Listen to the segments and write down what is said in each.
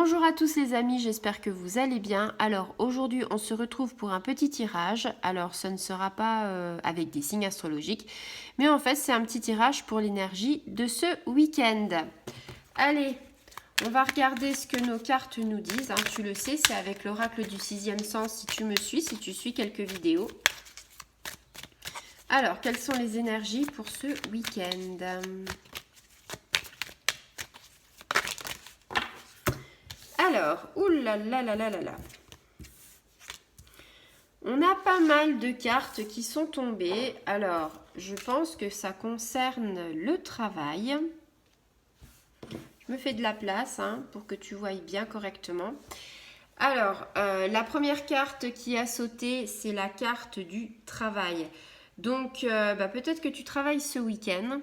Bonjour à tous les amis, j'espère que vous allez bien. Alors aujourd'hui on se retrouve pour un petit tirage. Alors ce ne sera pas avec des signes astrologiques, mais en fait c'est un petit tirage pour l'énergie de ce week-end. Allez, on va regarder ce que nos cartes nous disent. Hein. Tu le sais, c'est avec l'oracle du sixième sens si tu me suis, si tu suis quelques vidéos. Alors, quelles sont les énergies pour ce week-end ? Alors, oulalalala. On a pas mal de cartes qui sont tombées. Alors, je pense que ça concerne le travail. Je me fais de la place pour que tu voies bien correctement. Alors, la première carte qui a sauté, c'est la carte du travail. Donc, peut-être que tu travailles ce week-end.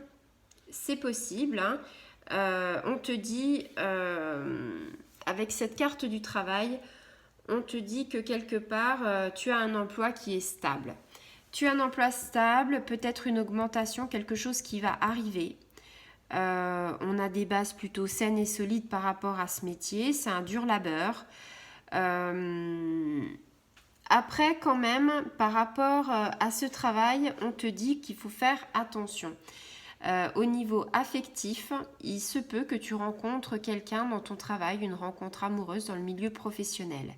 C'est possible. On te dit, avec cette carte du travail, on te dit que quelque part, tu as un emploi qui est stable. Tu as un emploi stable, peut-être une augmentation, quelque chose qui va arriver. On a des bases plutôt saines et solides par rapport à ce métier. C'est un dur labeur. Après, quand même, par rapport à ce travail, on te dit qu'il faut faire attention. Au niveau affectif, il se peut que tu rencontres quelqu'un dans ton travail, une rencontre amoureuse dans le milieu professionnel.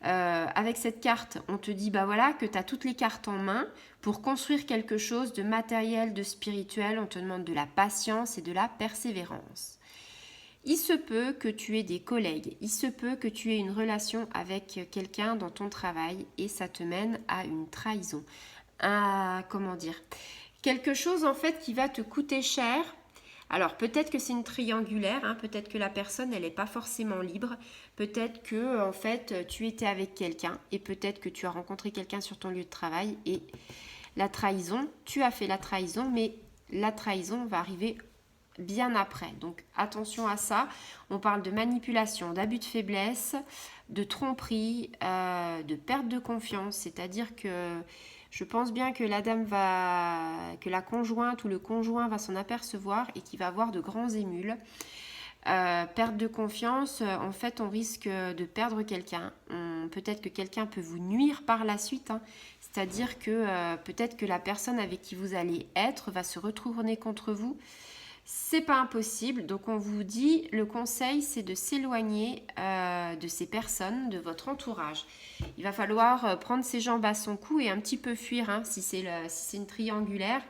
Avec cette carte, on te dit que tu as toutes les cartes en main pour construire quelque chose de matériel, de spirituel. On te demande de la patience et de la persévérance. Il se peut que tu aies des collègues, il se peut que tu aies une relation avec quelqu'un dans ton travail et ça te mène à une trahison. Quelque chose en fait qui va te coûter cher. Alors peut-être que c'est une triangulaire, peut-être que la personne elle n'est pas forcément libre, peut-être que en fait tu étais avec quelqu'un et peut-être que tu as rencontré quelqu'un sur ton lieu de travail et la trahison, tu as fait la trahison, mais la trahison va arriver bien après. Donc attention à ça. On parle de manipulation, d'abus de faiblesse, de tromperie, de perte de confiance, c'est-à-dire que je pense bien que que la conjointe ou le conjoint va s'en apercevoir et qu'il va avoir de grands émules. Perte de confiance, en fait on risque de perdre quelqu'un. Peut-être que quelqu'un peut vous nuire par la suite. C'est-à-dire que peut-être que la personne avec qui vous allez être va se retourner contre vous. C'est pas impossible, donc on vous dit, le conseil c'est de s'éloigner de ces personnes, de votre entourage. Il va falloir prendre ses jambes à son cou et un petit peu fuir si c'est une triangulaire,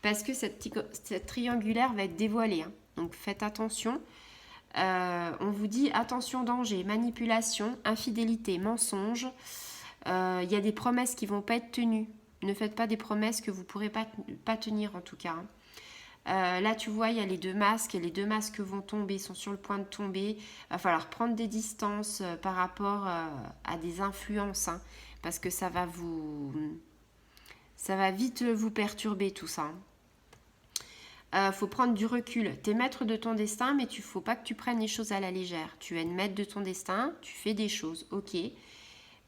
parce que cette triangulaire va être dévoilée. Donc faites attention. On vous dit attention danger, manipulation, infidélité, mensonge. Il y a des promesses qui vont pas être tenues. Ne faites pas des promesses que vous pourrez pas tenir en tout cas. Là tu vois il y a les deux masques vont tomber, sont sur le point de tomber. Il va falloir prendre des distances par rapport à des influences parce que ça va vite vous perturber tout ça. Faut prendre du recul. Tu es maître de ton destin, mais il ne faut pas que tu prennes les choses à la légère. Tu es maître de ton destin, tu fais des choses, ok.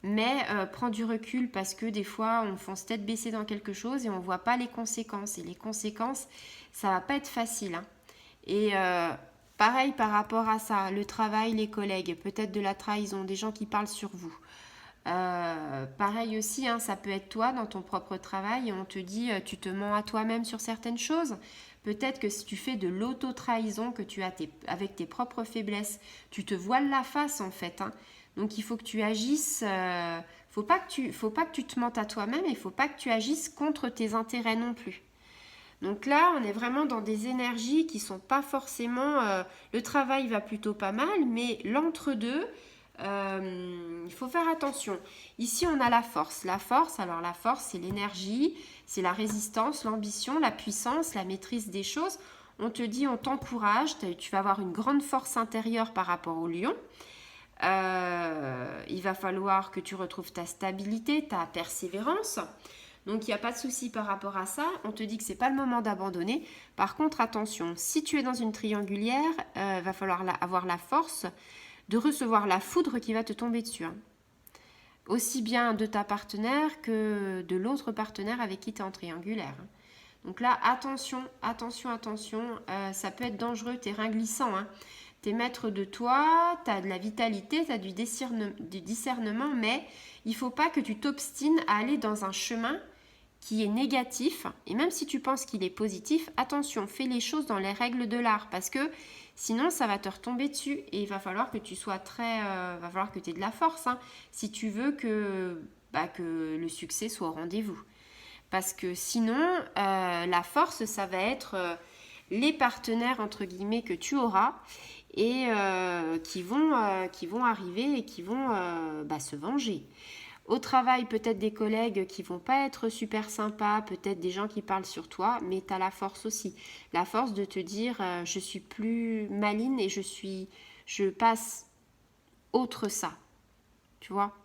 Mais prends du recul parce que des fois, on fonce tête baissée dans quelque chose et on ne voit pas les conséquences. Et les conséquences, ça ne va pas être facile. Et pareil par rapport à ça, le travail, les collègues, peut-être de la trahison, des gens qui parlent sur vous. Pareil aussi, ça peut être toi dans ton propre travail et on te dit tu te mens à toi-même sur certaines choses. Peut-être que si tu fais de l'auto-trahison, que tu as avec tes propres faiblesses, tu te voiles la face en fait. Donc il faut que tu agisses, faut pas que tu te mentes à toi-même et il faut pas que tu agisses contre tes intérêts non plus. Donc là, on est vraiment dans des énergies qui sont pas forcément... le travail va plutôt pas mal, mais l'entre-deux, il faut faire attention. Ici, on a la force. La force, c'est l'énergie, c'est la résistance, l'ambition, la puissance, la maîtrise des choses. On te dit, on t'encourage, tu vas avoir une grande force intérieure par rapport au lion. Il va falloir que tu retrouves ta stabilité, ta persévérance. Donc il n'y a pas de souci par rapport à ça. On te dit que c'est pas le moment d'abandonner. Par contre, attention, si tu es dans une triangulaire, va falloir avoir la force de recevoir la foudre qui va te tomber dessus. Aussi bien de ta partenaire que de l'autre partenaire avec qui tu es en triangulaire. Donc là, attention, ça peut être dangereux, terrain glissant. Tu es maître de toi, tu as de la vitalité, tu as du discernement, mais il ne faut pas que tu t'obstines à aller dans un chemin qui est négatif. Et même si tu penses qu'il est positif, attention, fais les choses dans les règles de l'art, parce que sinon ça va te retomber dessus et il va falloir que tu sois va falloir que tu aies de la force, hein, si tu veux que le succès soit au rendez-vous. Parce que sinon, la force, ça va être les partenaires, entre guillemets, que tu auras et qui vont arriver et qui vont se venger. Au travail, peut-être des collègues qui vont pas être super sympas, peut-être des gens qui parlent sur toi, mais tu as la force aussi. La force de te dire, je suis plus maligne et je passe autre ça. Tu vois?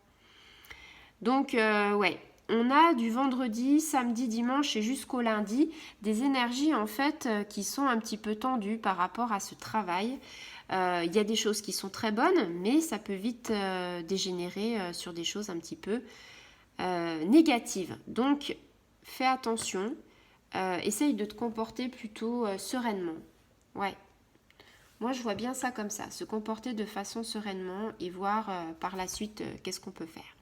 Donc, ouais. On a du vendredi, samedi, dimanche et jusqu'au lundi des énergies en fait qui sont un petit peu tendues par rapport à ce travail. Il y a des choses qui sont très bonnes, mais ça peut vite dégénérer sur des choses un petit peu négatives. Donc, fais attention. Essaye de te comporter plutôt sereinement. Ouais. Moi, je vois bien ça comme ça. Se comporter de façon sereinement et voir par la suite qu'est-ce qu'on peut faire.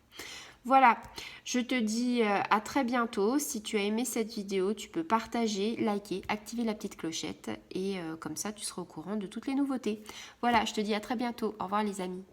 Voilà, je te dis à très bientôt. Si tu as aimé cette vidéo, tu peux partager, liker, activer la petite clochette et comme ça tu seras au courant de toutes les nouveautés. Voilà, je te dis à très bientôt. Au revoir les amis.